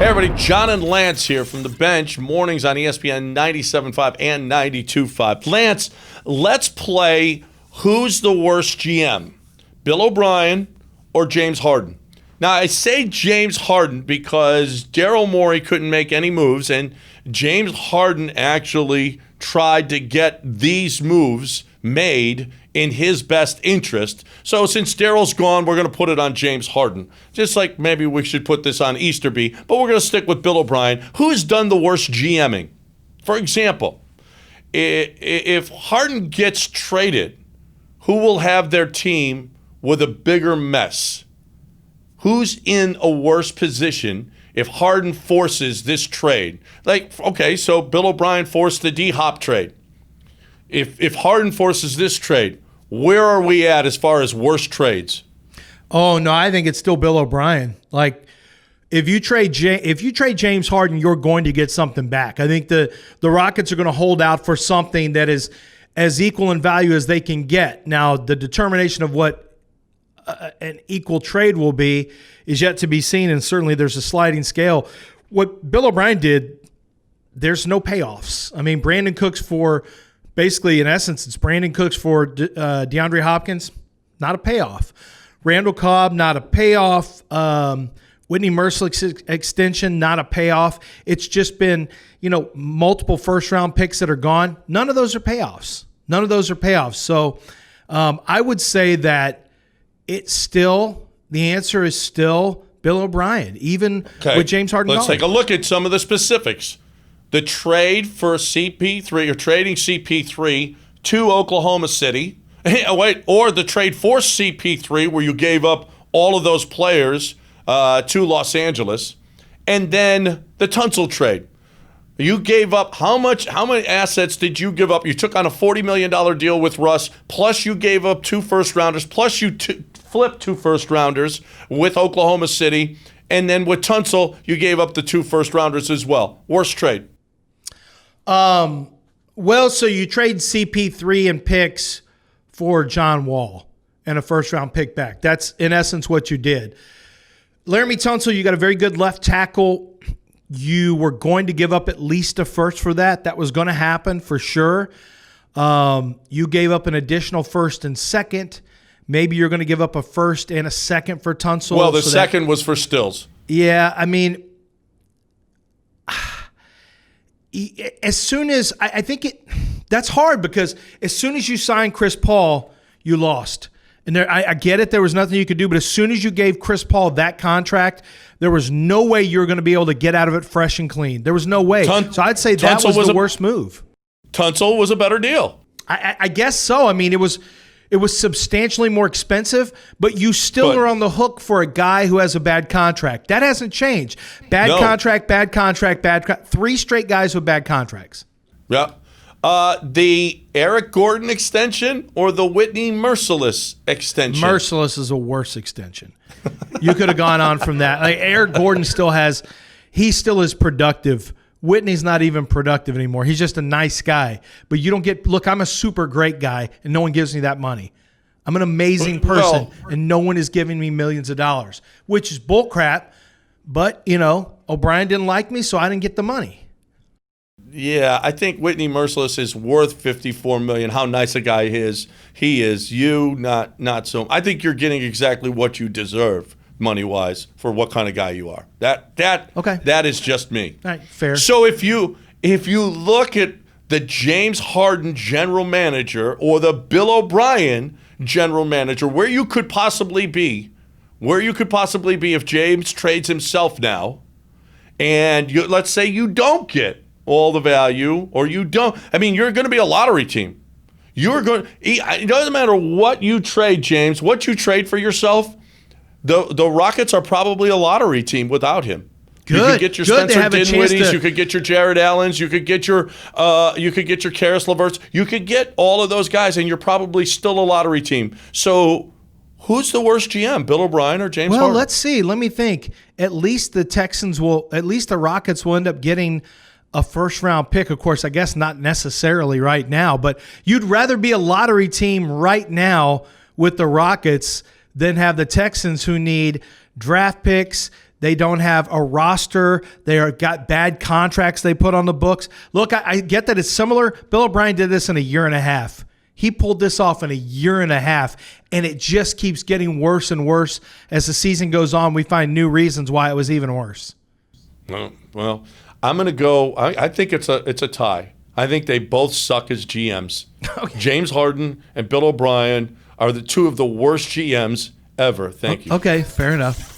Hey everybody, John and Lance here from the bench, mornings on ESPN 97.5 and 92.5. Lance, let's play Who's the Worst GM? Bill O'Brien or James Harden? Now, I say James Harden because Daryl Morey couldn't make any moves, and James Harden actually tried to get these moves made in his best interest. So since Daryl's gone, we're going to put it on James Harden. Just like maybe we should put this on Easterby, but we're going to stick with Bill O'Brien. Who's done the worst GMing? For example, if Harden gets traded, who will have their team with a bigger mess? Who's in a worse position if Harden forces this trade? Like, okay, so Bill O'Brien forced the D-Hop trade. If Harden forces this trade, where are we at as far as worst trades? Oh no, I think it's still Bill O'Brien. Like, if you trade James Harden, you're going to get something back. I think the Rockets are going to hold out for something that is as equal in value as they can get. Now, the determination of what an equal trade will be is yet to be seen, and certainly there's a sliding scale. What Bill O'Brien did, there's no payoffs. I mean, Brandon Cooks for basically, in essence, it's Brandon Cooks for DeAndre Hopkins, not a payoff. Randall Cobb, not a payoff. Whitney Merciless extension, not a payoff. It's just been, multiple first-round picks that are gone. None of those are payoffs. None of those are payoffs. So I would say that the answer is still Bill O'Brien, even with James Harden Let's gone. take a look at some of the specifics. The trade for CP3, or trading CP3 to Oklahoma City, or the trade for CP3 where you gave up all of those players to Los Angeles, and then the Tunsil trade. You gave up how many assets did you give up? You took on a $40 million deal with Russ, plus you gave up 2 first-rounders, plus you flipped 2 first-rounders with Oklahoma City, and then with Tunsil, you gave up the 2 first-rounders as well. Worst trade. Well, so you trade CP3 and picks for John Wall and a first-round pick back. That's, in essence, what you did. Laramie Tunsil, you got a very good left tackle. You were going to give up at least a first for that. That was going to happen for sure. You gave up an additional first and second. Maybe you're going to give up a first and a second for Tunsil. Well, the second was for Stills. Yeah, I mean, as soon as I think that's hard because as soon as you signed Chris Paul, you lost. And I get it, there was nothing you could do, but as soon as you gave Chris Paul that contract, there was no way you were going to be able to get out of it fresh and clean. There was no way. So I'd say that was the worst move. Tunsil was a better deal. I guess so. I mean, it was substantially more expensive, but you still are on the hook for a guy who has a bad contract. That hasn't changed. Bad contract. 3 straight guys with bad contracts. Yeah. The Eric Gordon extension or the Whitney Merciless extension? Merciless is a worse extension. You could have gone on from that. Like, Eric Gordon still is productive. Whitney's not even productive anymore. He's just a nice guy. But you don't get, look, I'm a super great guy, and no one gives me that money. I'm an amazing person, and no one is giving me millions of dollars, which is bullcrap. But, O'Brien didn't like me, so I didn't get the money. Yeah, I think Whitney Merciless is worth $54 million. How nice a guy he is. You, not so. I think you're getting exactly what you deserve, money-wise, for what kind of guy you are. That is just me. All right, fair. So if you look at the James Harden general manager or the Bill O'Brien general manager, where you could possibly be if James trades himself now, and let's say you don't get all the value, or you don't. I mean, you're going to be a lottery team. It doesn't matter what you trade, James, what you trade for yourself, the Rockets are probably a lottery team without him. Good. You could get your Spencer Dinwiddies, you could get your Jared Allens, you could get your Karis LeVerts, you could get all of those guys, and you're probably still a lottery team. So who's the worst GM, Bill O'Brien or James Harden? Well, let's see. Let me think. At least the Rockets will end up getting a first-round pick. Of course, I guess not necessarily right now, but you'd rather be a lottery team right now with the Rockets than have the Texans, who need draft picks. They don't have a roster. They are got bad contracts they put on the books. Look, I get that it's similar. Bill O'Brien did this in a year and a half. He pulled this off in a year and a half, and it just keeps getting worse and worse as the season goes on. We find new reasons why it was even worse. Well, I'm going to go. I think it's a tie. I think they both suck as GMs. Okay. James Harden and Bill O'Brien are the two of the worst GMs ever. Thank you. Okay, fair enough.